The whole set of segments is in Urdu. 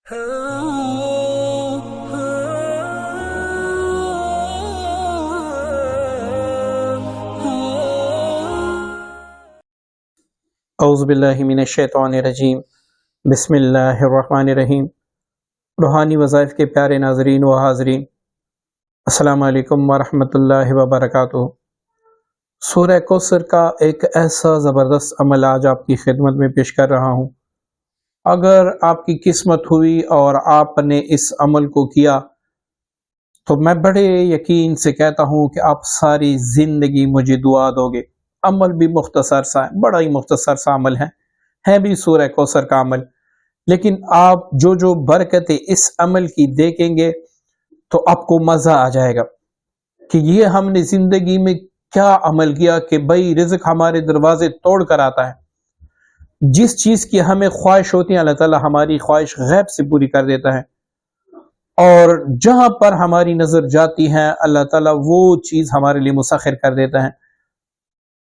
اعوذ باللہ من الشیطان الرجیم، بسم اللہ الرحمن الرحیم۔ روحانی وظائف کے پیارے ناظرین و حاضرین، السلام علیکم ورحمۃ اللہ وبرکاتہ۔ سورہ کوثر کا ایک ایسا زبردست عمل آج آپ کی خدمت میں پیش کر رہا ہوں۔ اگر آپ کی قسمت ہوئی اور آپ نے اس عمل کو کیا تو میں بڑے یقین سے کہتا ہوں کہ آپ ساری زندگی مجھے دعا دو گے۔ عمل بھی مختصر سا ہے، بڑا ہی مختصر سا عمل ہے بھی سورہ کوثر کا عمل، لیکن آپ جو برکتیں اس عمل کی دیکھیں گے تو آپ کو مزہ آ جائے گا کہ یہ ہم نے زندگی میں کیا عمل کیا کہ بھائی رزق ہمارے دروازے توڑ کر آتا ہے۔ جس چیز کی ہمیں خواہش ہوتی ہے اللہ تعالیٰ ہماری خواہش غیب سے پوری کر دیتا ہے، اور جہاں پر ہماری نظر جاتی ہے اللہ تعالیٰ وہ چیز ہمارے لیے مسخر کر دیتا ہے۔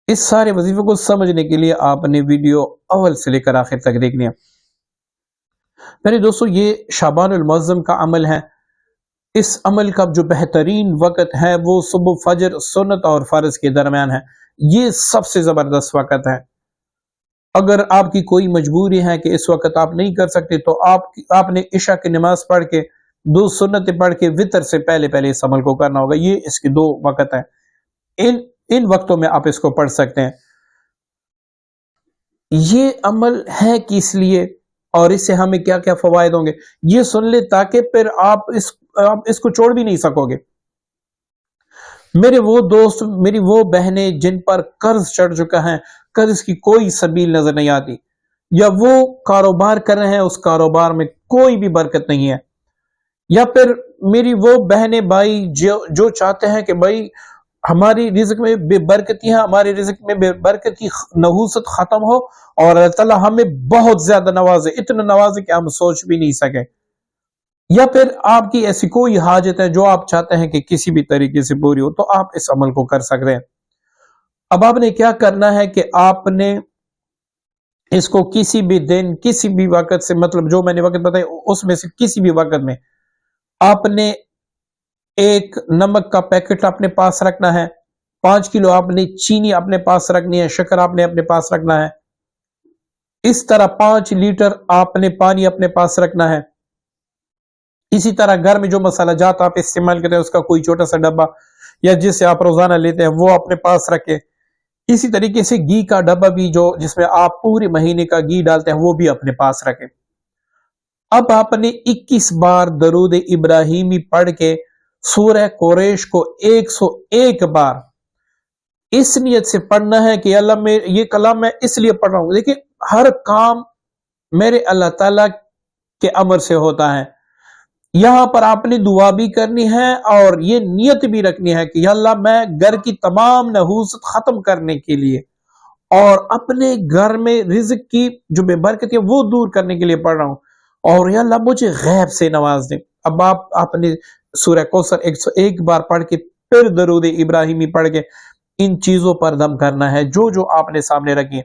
اس سارے وظیفے کو سمجھنے کے لیے آپ نے ویڈیو اول سے لے کر آخر تک دیکھنی ہے۔ میرے دوستو، یہ شعبان المعظم کا عمل ہے۔ اس عمل کا جو بہترین وقت ہے وہ صبح فجر سنت اور فرض کے درمیان ہے۔ یہ سب سے زبردست وقت ہے۔ اگر آپ کی کوئی مجبوری ہے کہ اس وقت آپ نہیں کر سکتے تو آپ نے عشاء کی نماز پڑھ کے 2 سنتیں پڑھ کے وتر سے پہلے اس عمل کو کرنا ہوگا۔ یہ اس کے 2 وقت ہیں، ان وقتوں میں آپ اس کو پڑھ سکتے ہیں۔ یہ عمل ہے کس لیے اور اس سے ہمیں کیا کیا فوائد ہوں گے یہ سن لے، تاکہ پھر آپ اس کو چھوڑ بھی نہیں سکو گے۔ میرے وہ دوست، میری وہ بہنیں جن پر قرض چڑھ چکا ہے، قرض کی کوئی سبیل نظر نہیں آتی، یا وہ کاروبار کر رہے ہیں اس کاروبار میں کوئی بھی برکت نہیں ہے، یا پھر میری وہ بہنیں بھائی جو چاہتے ہیں کہ بھائی ہماری رزق میں بے برکتی ہے، ہمارے رزق میں بے برکتی نحوست ختم ہو اور اللہ تعالیٰ ہمیں بہت زیادہ نوازے، اتنا نوازے کہ ہم سوچ بھی نہیں سکے، یا پھر آپ کی ایسی کوئی حاجت ہے جو آپ چاہتے ہیں کہ کسی بھی طریقے سے پوری ہو، تو آپ اس عمل کو کر سکتے ہیں۔ اب آپ نے کیا کرنا ہے کہ آپ نے اس کو کسی بھی دن کسی بھی وقت سے، مطلب جو میں نے وقت بتایا اس میں سے کسی بھی وقت میں آپ نے ایک نمک کا پیکٹ اپنے پاس رکھنا ہے، 5 کلو آپ نے چینی اپنے پاس رکھنی ہے، شکر آپ نے اپنے پاس رکھنا ہے، اس طرح 5 لیٹر آپ نے پانی اپنے پاس رکھنا ہے۔ اسی طرح گھر میں جو مسالہ جات آپ استعمال کرتے ہیں اس کا کوئی چھوٹا سا ڈبہ یا جس سے آپ روزانہ لیتے ہیں وہ اپنے پاس رکھیں۔ اسی طریقے سے گھی کا ڈبہ بھی جس میں آپ پورے مہینے کا گھی ڈالتے ہیں وہ بھی اپنے پاس رکھیں۔ اب آپ نے 21 بار درود ابراہیمی پڑھ کے سورہ قریش کو 101 بار اس نیت سے پڑھنا ہے کہ اللہ میں یہ کلام میں اس لیے پڑھ رہا ہوں۔ دیکھیں، ہر کام میرے اللہ تعالیٰ کے امر سے ہوتا ہے۔ یہاں پر آپ نے دعا بھی کرنی ہے اور یہ نیت بھی رکھنی ہے کہ یا اللہ میں گھر کی تمام نحوست ختم کرنے کے لیے اور اپنے گھر میں رزق کی جو بے برکتی ہے وہ دور کرنے کے لیے پڑھ رہا ہوں، اور یا اللہ مجھے غیب سے نواز دیں۔ اب آپ نے سورہ کوثر 101 بار پڑھ کے پھر درود ابراہیمی پڑھ کے ان چیزوں پر دم کرنا ہے جو آپ نے سامنے رکھی ہے۔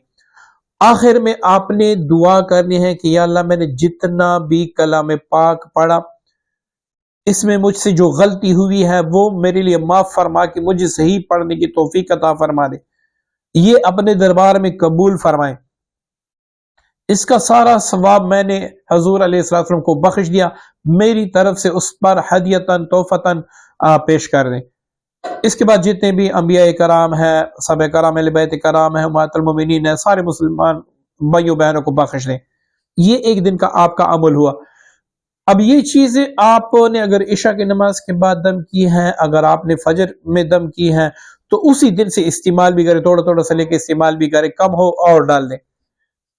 آخر میں آپ نے دعا کرنی ہے کہ یا اللہ میں نے جتنا بھی کلام پاک پڑھا اس میں مجھ سے جو غلطی ہوئی ہے وہ میرے لیے معاف فرما کے مجھے صحیح پڑھنے کی توفیق عطا فرما دے، یہ اپنے دربار میں قبول فرمائیں۔ اس کا سارا ثواب میں نے حضور علیہ السلام کو بخش دیا، میری طرف سے اس پر ہدیتاً تحفتاً پیش کر دیں۔ اس کے بعد جتنے بھی انبیاء کرام ہیں، صحابہ کرام، اہل بیت کرام ہیں، امہات المومنین ہیں، سارے مسلمان بھائیوں بہنوں کو بخش دیں۔ یہ ایک دن کا آپ کا عمل ہوا۔ اب یہ چیزیں آپ نے اگر عشاء کی نماز کے بعد دم کی ہیں، اگر آپ نے فجر میں دم کی ہیں تو اسی دن سے استعمال بھی کریں، تھوڑا سا لے کے استعمال بھی کریں، کم ہو اور ڈال دیں۔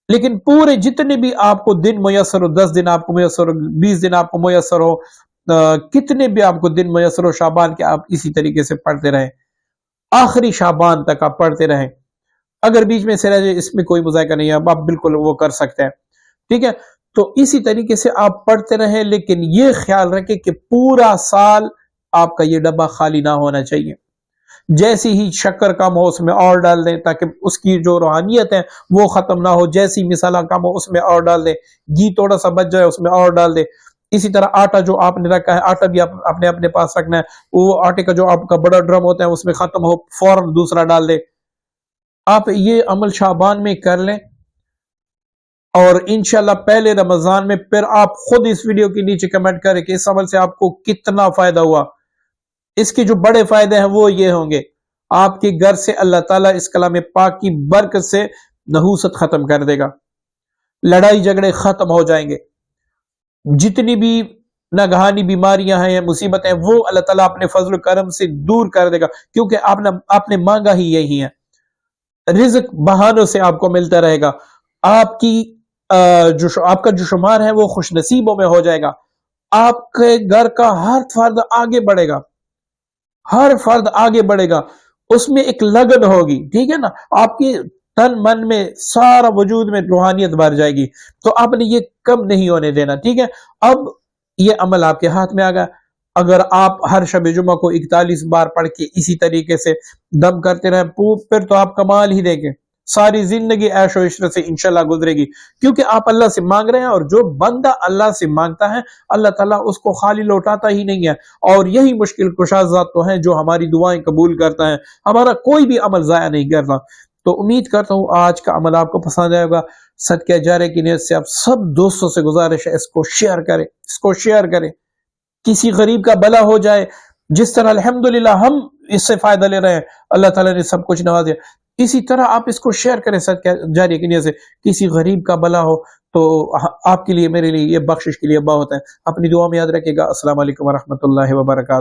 لیکن پورے جتنے بھی آپ کو دن میسر ہو، 10 دن آپ کو میسر ہو، 20 دن آپ کو میسر ہو، کتنے بھی آپ کو دن میسر ہو شعبان کے، آپ اسی طریقے سے پڑھتے رہیں، آخری شعبان تک آپ پڑھتے رہیں۔ اگر بیچ میں سے رہ جائے اس میں کوئی مذائقہ نہیں ہے، آپ بالکل وہ کر سکتے ہیں، ٹھیک ہے۔ تو اسی طریقے سے آپ پڑھتے رہیں، لیکن یہ خیال رکھیں کہ پورا سال آپ کا یہ ڈبہ خالی نہ ہونا چاہیے، جیسی ہی شکر کم ہو اس میں اور ڈال دیں تاکہ اس کی جو روحانیت ہے وہ ختم نہ ہو، جیسی مسالہ کم ہو اس میں اور ڈال دیں، گھی تھوڑا سا بچ جائے اس میں اور ڈال دیں۔ اسی طرح آٹا جو آپ نے رکھا ہے، آٹا بھی آپ اپنے پاس رکھنا ہے، وہ آٹے کا جو آپ کا بڑا ڈرم ہوتا ہے اس میں ختم ہو فوراً دوسرا ڈال دیں۔ آپ یہ عمل شعبان میں کر لیں اور انشاءاللہ پہلے رمضان میں پھر آپ خود اس ویڈیو کے نیچے کمنٹ کریں کہ اس عمل سے آپ کو کتنا فائدہ ہوا۔ اس کے جو بڑے فائدے ہیں وہ یہ ہوں گے، آپ کے گھر سے اللہ تعالیٰ اس کلام پاک کی برکت سے نحوست ختم کر دے گا، لڑائی جھگڑے ختم ہو جائیں گے، جتنی بھی ناگہانی بیماریاں ہیں مصیبتیں وہ اللہ تعالیٰ اپنے فضل و کرم سے دور کر دے گا، کیونکہ آپ نے مانگا ہی یہی ہے۔ رزق بہانوں سے آپ کو ملتا رہے گا، آپ کا جو شمار ہے وہ خوش نصیبوں میں ہو جائے گا، آپ کے گھر کا ہر فرد آگے بڑھے گا، ہر فرد آگے بڑھے گا، اس میں ایک لگن ہوگی، ٹھیک ہے نا، آپ کی تن من میں سارا وجود میں روحانیت بھر جائے گی، تو آپ نے یہ کم نہیں ہونے دینا، ٹھیک ہے۔ اب یہ عمل آپ کے ہاتھ میں آ گیا، اگر آپ ہر شب جمعہ کو 41 بار پڑھ کے اسی طریقے سے دم کرتے رہیں پھر تو آپ کمال ہی دیں گے، ساری زندگی عیش و عشرت سے انشاءاللہ گزرے گی، کیونکہ آپ اللہ سے مانگ رہے ہیں، اور جو بندہ اللہ سے مانگتا ہے اللہ تعالیٰ اس کو خالی لوٹاتا ہی نہیں ہے، اور یہی مشکل کشا ذات تو ہیں جو ہماری دعائیں قبول کرتا ہے، ہمارا کوئی بھی عمل ضائع نہیں کرتا۔ تو امید کرتا ہوں آج کا عمل آپ کو پسند آئے گا، صدقہ جارے کی نیت سے آپ سب دوستوں سے گزارش ہے اس کو شیئر کریں، کسی غریب کا بھلا ہو جائے، جس طرح الحمدللہ ہم اس سے فائدہ لے رہے ہیں، اللہ تعالیٰ نے سب کچھ نواز دیا، اسی طرح آپ اس کو شیئر کریں صدقہ جاری کی نیت سے، کسی غریب کا بھلا ہو تو آپ کے لیے میرے لیے یہ بخشش کے لیے بہت ہے۔ اپنی دعا میں یاد رکھے گا۔ السلام علیکم ورحمۃ اللہ وبرکاتہ۔